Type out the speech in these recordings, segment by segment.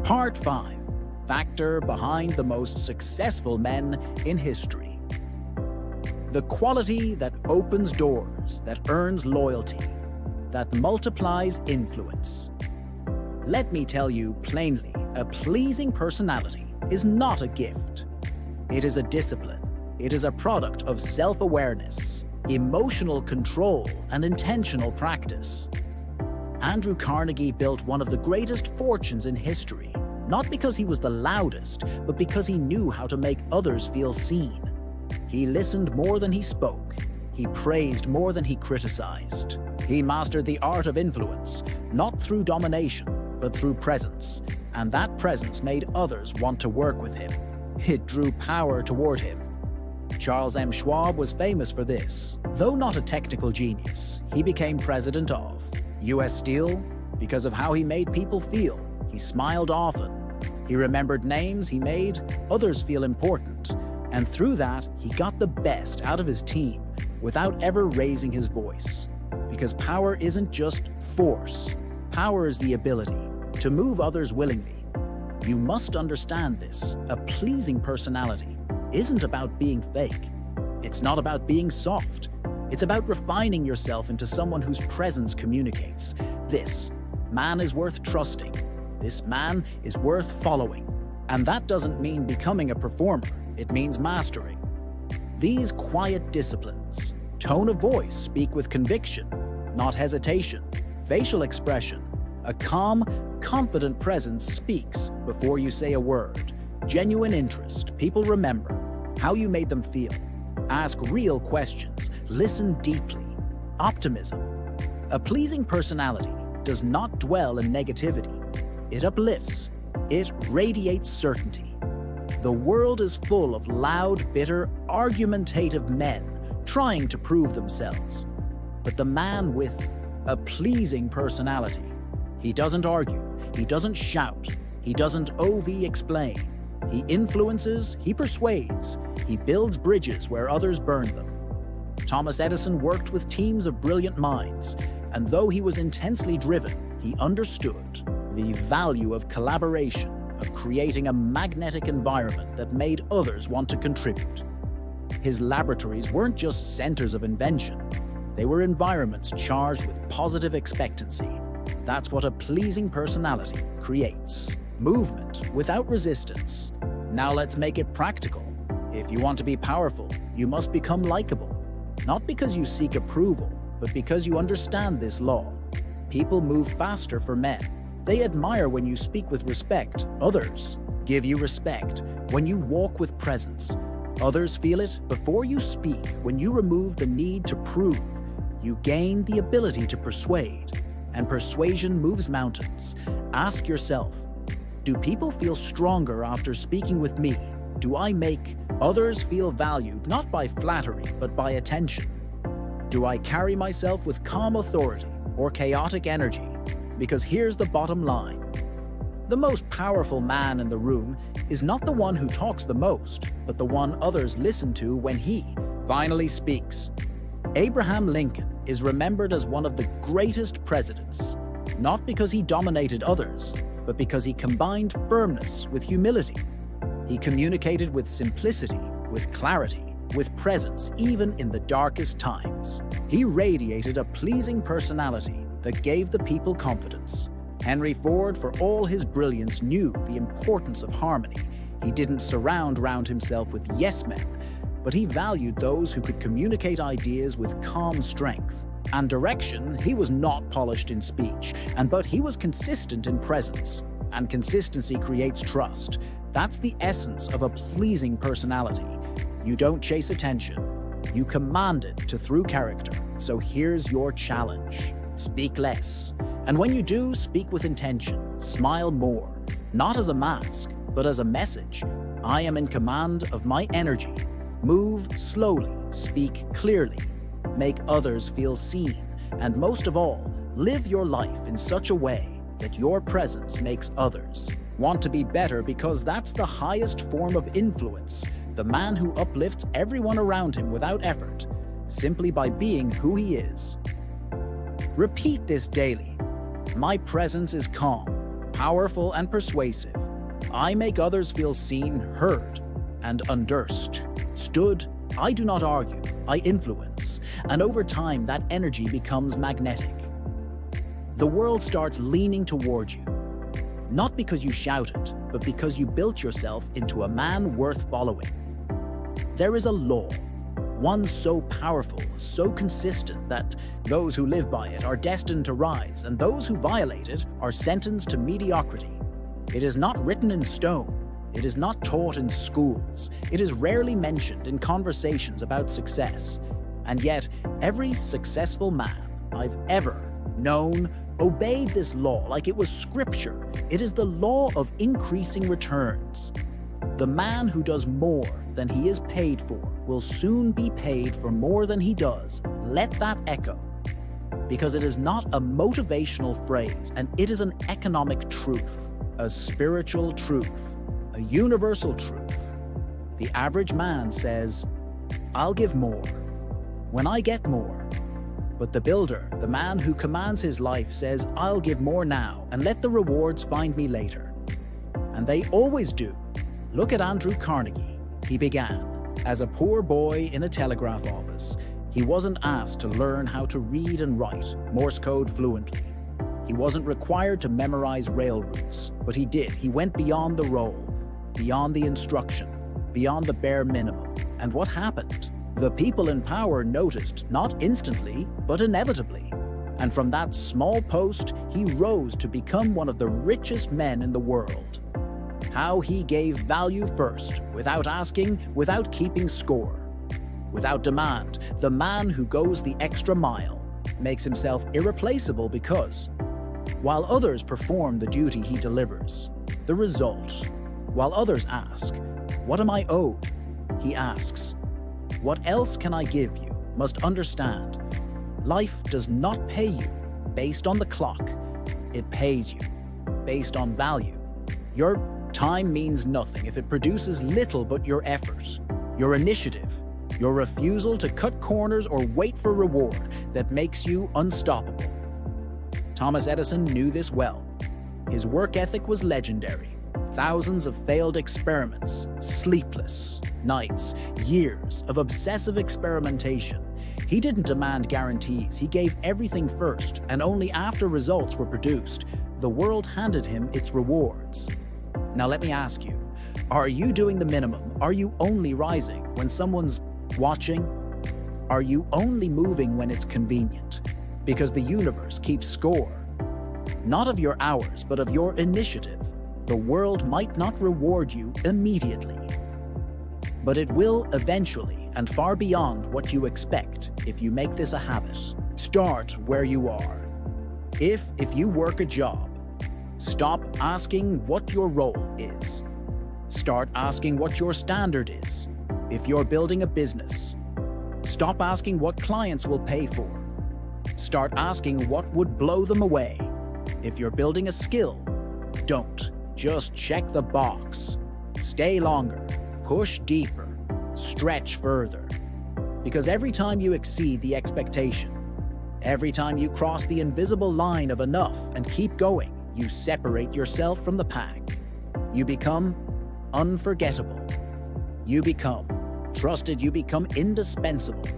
Part 5. Factor behind the most successful men in history. The quality that opens doors, that earns loyalty, that multiplies influence. Let me tell you plainly, a pleasing personality is not a gift. It is a discipline. It is a product of self-awareness, emotional control, and intentional practice. Andrew Carnegie built one of the greatest fortunes in history, not because he was the loudest, but because he knew how to make others feel seen. He listened more than he spoke. He praised more than he criticized. He mastered the art of influence, not through domination, but through presence. And that presence made others want to work with him. It drew power toward him. Charles M. Schwab was famous for this. Though not a technical genius, he became president of U.S. Steel because of how he made people feel. He smiled often. He remembered names. He made others feel important. And through that, he got the best out of his team without ever raising his voice. Because power isn't just force. Power is the ability to move others willingly. You must understand this. A pleasing personality isn't about being fake. It's not about being soft. It's about refining yourself into someone whose presence communicates. This man is worth trusting. This man is worth following. And that doesn't mean becoming a performer. It means mastering. These quiet disciplines, tone of voice, speak with conviction, not hesitation, facial expression. A calm, confident presence speaks before you say a word. Genuine interest, people remember how you made them feel. Ask real questions, listen deeply. Optimism. A pleasing personality does not dwell in negativity. It uplifts. It radiates certainty. The world is full of loud, bitter, argumentative men trying to prove themselves. But the man with a pleasing personality, he doesn't argue, he doesn't shout, he doesn't explain. He influences, he persuades, he builds bridges where others burn them. Thomas Edison worked with teams of brilliant minds, and though he was intensely driven, he understood the value of collaboration, of creating a magnetic environment that made others want to contribute. His laboratories weren't just centers of invention. They were environments charged with positive expectancy. That's what a pleasing personality creates. Movement without resistance. Now let's make it practical. If you want to be powerful, you must become likable. Not because you seek approval, but because you understand this law. People move faster for men. They admire when you speak with respect. Others give you respect when you walk with presence. Others feel it before you speak. When you remove the need to prove, you gain the ability to persuade. And persuasion moves mountains. Ask yourself, do people feel stronger after speaking with me? Do I make others feel valued not by flattery, but by attention? Do I carry myself with calm authority or chaotic energy? Because here's the bottom line. The most powerful man in the room is not the one who talks the most, but the one others listen to when he finally speaks. Abraham Lincoln is remembered as one of the greatest presidents, not because he dominated others, but because he combined firmness with humility. He communicated with simplicity, with clarity, with presence, even in the darkest times. He radiated a pleasing personality that gave the people confidence. Henry Ford, for all his brilliance, knew the importance of harmony. He didn't surround himself with yes-men, but he valued those who could communicate ideas with calm strength. And direction, he was not polished in speech, but he was consistent in presence. And consistency creates trust. That's the essence of a pleasing personality. You don't chase attention. You command it through character. So here's your challenge. Speak less. And when you do, speak with intention. Smile more. Not as a mask, but as a message. I am in command of my energy. Move slowly. Speak clearly. Make others feel seen. And most of all, live your life in such a way that your presence makes others want to be better, because that's the highest form of influence. The man who uplifts everyone around him without effort, simply by being who he is. Repeat this daily. My presence is calm. powerful and persuasive. I make others feel seen, heard, and understood. I do not argue, I influence, and over time that energy becomes magnetic. The world starts leaning toward you, not because you shouted, but because you built yourself into a man worth following. There is a law, one so powerful, so consistent that those who live by it are destined to rise, and those who violate it are sentenced to mediocrity. It is not written in stone. It is not taught in schools. It is rarely mentioned in conversations about success. And yet, every successful man I've ever known obeyed this law like it was scripture. It is the law of increasing returns. The man who does more than he is paid for will soon be paid for more than he does. Let that echo. Because it is not a motivational phrase, and it is an economic truth, a spiritual truth, a universal truth. The average man says, I'll give more when I get more. But the builder, the man who commands his life, says, I'll give more now and let the rewards find me later. And they always do. Look at Andrew Carnegie. He began as a poor boy in a telegraph office. He wasn't asked to learn how to read and write Morse code fluently. He wasn't required to memorize rail routes, but he did. He went beyond the role, beyond the instruction, beyond the bare minimum. And what happened? The people in power noticed, not instantly, but inevitably. And from that small post, he rose to become one of the richest men in the world. How he gave value first, without asking, without keeping score. Without demand, the man who goes the extra mile makes himself irreplaceable because, while others perform the duty he delivers, the result, while others ask, what am I owed? He asks, what else can I give you? Must understand, life does not pay you based on the clock. It pays you based on value. Your time means nothing if it produces little but your effort, your initiative, your refusal to cut corners or wait for reward that makes you unstoppable. Thomas Edison knew this well. His work ethic was legendary. Thousands of failed experiments, sleepless nights, years of obsessive experimentation. He didn't demand guarantees. He gave everything first, and only after results were produced, the world handed him its rewards. Now let me ask you, are you doing the minimum? Are you only rising when someone's watching? Are you only moving when it's convenient? Because the universe keeps score. Not of your hours, but of your initiative. The world might not reward you immediately, but it will eventually and far beyond what you expect if you make this a habit. Start where you are. If you work a job, stop asking what your role is. Start asking what your standard is. If you're building a business, stop asking what clients will pay for. Start asking what would blow them away. If you're building a skill, don't just check the box. Stay longer, push deeper, stretch further. Because every time you exceed the expectation, every time you cross the invisible line of enough and keep going, you separate yourself from the pack. You become unforgettable. You become trusted. You become indispensable.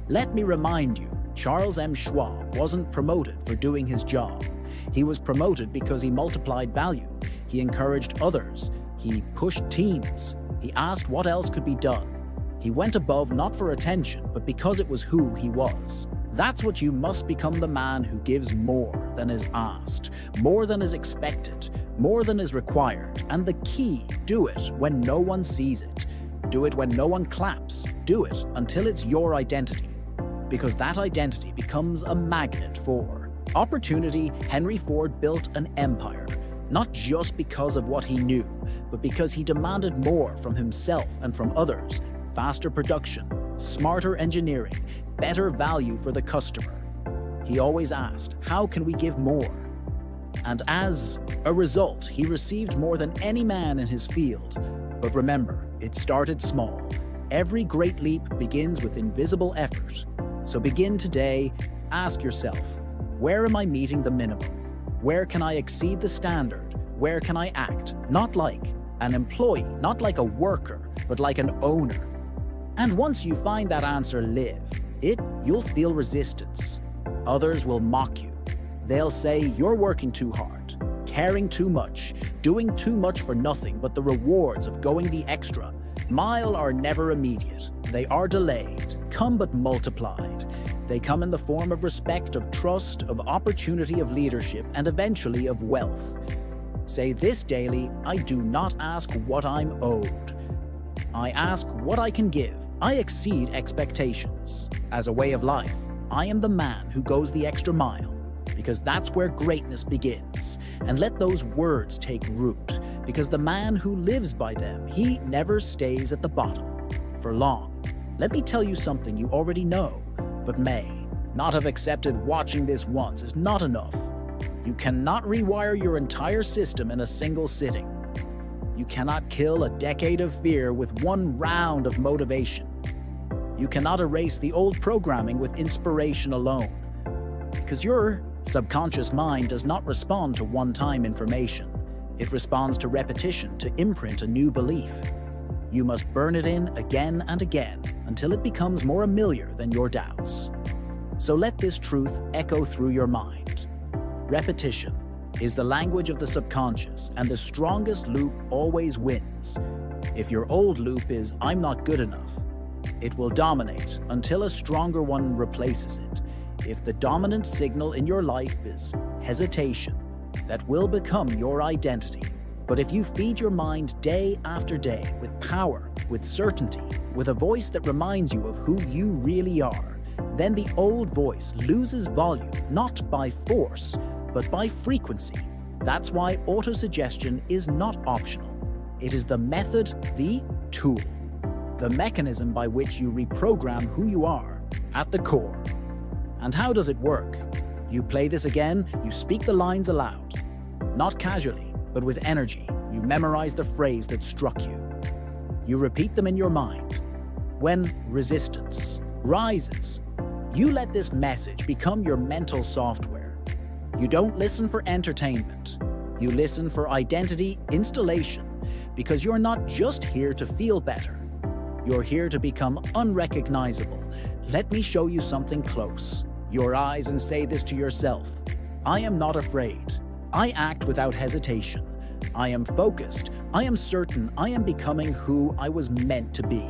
Let me remind you, Charles M. Schwab wasn't promoted for doing his job. He was promoted because he multiplied value. He encouraged others. He pushed teams. He asked what else could be done. He went above not for attention, but because it was who he was. That's what you must become, the man who gives more than is asked, more than is expected, more than is required. And the key, do it when no one sees it. Do it when no one claps. Do it until it's your identity. Because that identity becomes a magnet for opportunity. Henry Ford built an empire, not just because of what he knew, but because he demanded more from himself and from others. Faster production, smarter engineering, better value for the customer. He always asked, how can we give more? And as a result, he received more than any man in his field. But remember, it started small. Every great leap begins with invisible effort. So begin today. Ask yourself, where am I meeting the minimum? Where can I exceed the standard? Where can I act, not like an employee, not like a worker, but like an owner? And once you find that answer, you'll feel resistance. Others will mock you. They'll say you're working too hard, caring too much, doing too much for nothing, but the rewards of going the extra mile are never immediate. They are delayed, come but multiplied. They come in the form of respect, of trust, of opportunity, of leadership, and eventually of wealth. Say this daily: I do not ask what I'm owed. I ask what I can give. I exceed expectations. As a way of life, I am the man who goes the extra mile, because that's where greatness begins. And let those words take root, because the man who lives by them, he never stays at the bottom for long. Let me tell you something you already know, but may not have accepted. Watching this once is not enough. You cannot rewire your entire system in a single sitting. You cannot kill a decade of fear with one round of motivation. You cannot erase the old programming with inspiration alone, because your subconscious mind does not respond to one-time information. It responds to repetition, to imprint a new belief. You must burn it in again and again until it becomes more familiar than your doubts. So let this truth echo through your mind. Repetition is the language of the subconscious, and the strongest loop always wins. If your old loop is "I'm not good enough," it will dominate until a stronger one replaces it. If the dominant signal in your life is hesitation, that will become your identity. But if you feed your mind day after day with power, with certainty, with a voice that reminds you of who you really are, then the old voice loses volume, not by force, but by frequency. That's why autosuggestion is not optional. It is the method, the tool, the mechanism by which you reprogram who you are at the core. And how does it work? You play this again, you speak the lines aloud. Not casually, but with energy. You memorize the phrase that struck you. You repeat them in your mind. When resistance rises, you let this message become your mental software. You don't listen for entertainment. You listen for identity installation, because you're not just here to feel better. You're here to become unrecognizable. Let me show you something close. Your eyes and say this to yourself: I am not afraid. I act without hesitation. I am focused. I am certain. I am becoming who I was meant to be.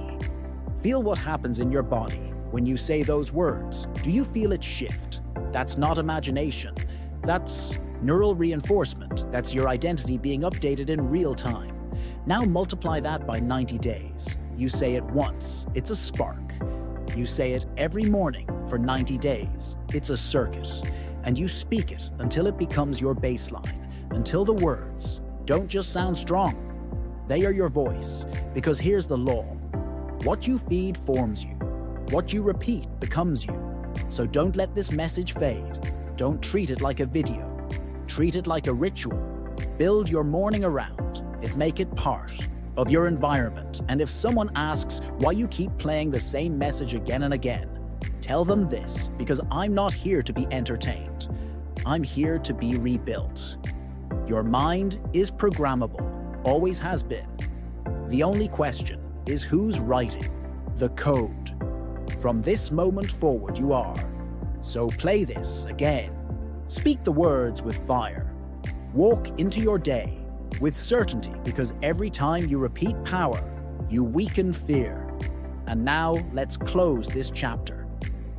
Feel what happens in your body when you say those words. Do you feel it shift? That's not imagination. That's neural reinforcement. That's your identity being updated in real time. Now multiply that by 90 days. You say it once. It's a spark. You say it every morning for 90 days. It's a circuit. And you speak it until it becomes your baseline, until the words don't just sound strong. They are your voice, because here's the law. What you feed forms you. What you repeat becomes you. So don't let this message fade. Don't treat it like a video. Treat it like a ritual. Build your morning around it. Make it part of your environment. And if someone asks why you keep playing the same message again and again, tell them this: because I'm not here to be entertained. I'm here to be rebuilt. Your mind is programmable, always has been. The only question is who's writing the code. From this moment forward, you are. So play this again. Speak the words with fire. Walk into your day with certainty, because every time you repeat power, you weaken fear. And now let's close this chapter.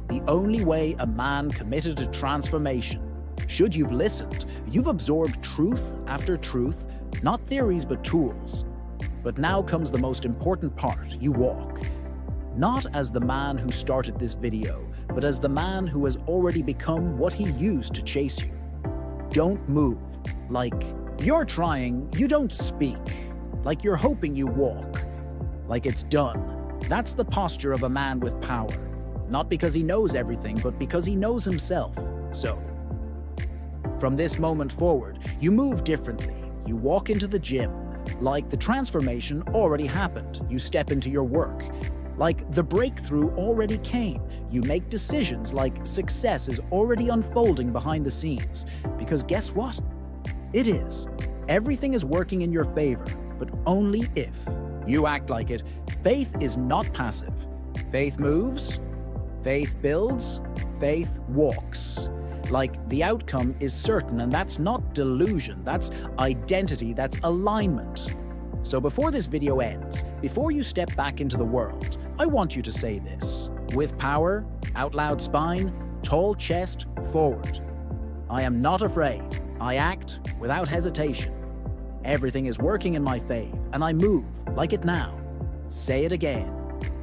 The only way a man committed to transformation. Should you've listened, you've absorbed truth after truth, not theories but tools. But now comes the most important part. You walk. Not as the man who started this video, but as the man who has already become what he used to chase you. Don't move. Like you're trying, you don't speak. Like you're hoping, you walk. Like it's done. That's the posture of a man with power. Not because he knows everything, but because he knows himself. So, from this moment forward, you move differently. You walk into the gym. Like the transformation already happened. You step into your work. Like the breakthrough already came. You make decisions like success is already unfolding behind the scenes. Because guess what? It is. Everything is working in your favor, but only if you act like it. Faith is not passive. Faith moves, faith builds, faith walks. Like the outcome is certain, and that's not delusion, that's identity, that's alignment. So before this video ends, before you step back into the world, I want you to say this. With power, out loud spine, tall chest, forward. I am not afraid. I act without hesitation. Everything is working in my favor, and I move like it now. Say it again,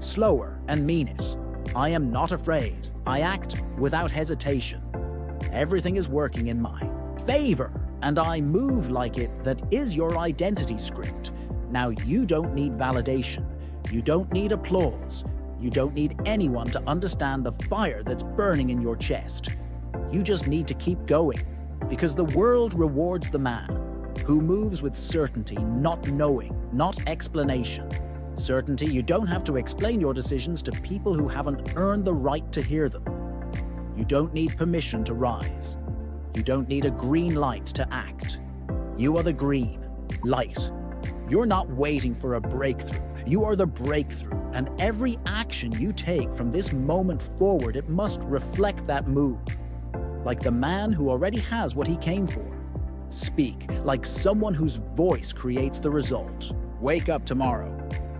slower, and mean it. I am not afraid. I act without hesitation. Everything is working in my favor, and I move like it. That is your identity script. Now you don't need validation. You don't need applause. You don't need anyone to understand the fire that's burning in your chest. You just need to keep going, because the world rewards the man who moves with certainty, not knowing, not explanation. Certainty, you don't have to explain your decisions to people who haven't earned the right to hear them. You don't need permission to rise. You don't need a green light to act. You are the green light. You're not waiting for a breakthrough. You are the breakthrough, and every action you take from this moment forward, it must reflect that move. Like the man who already has what he came for. Speak like someone whose voice creates the result. Wake up tomorrow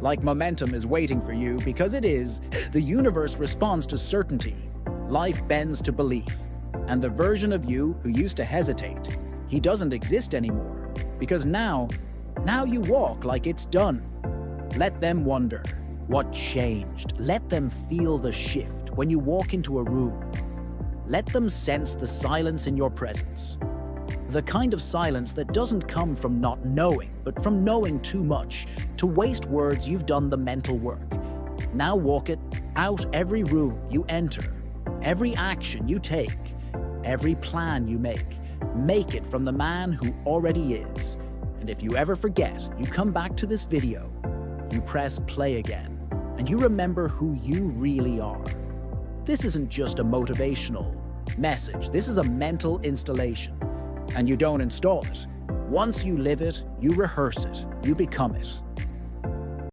like momentum is waiting for you, because it is. The universe responds to certainty. Life bends to belief. And the version of you who used to hesitate, he doesn't exist anymore. Because now you walk like it's done. Let them wonder what changed. Let them feel the shift when you walk into a room. Let them sense the silence in your presence. The kind of silence that doesn't come from not knowing, but from knowing too much. To waste words, you've done the mental work. Now walk it out every room you enter, every action you take, every plan you make. Make it from the man who already is. And if you ever forget, you come back to this video, you press play again, and you remember who you really are. This isn't just a motivational message. This is a mental installation. And you don't install it. Once you live it, you rehearse it, you become it.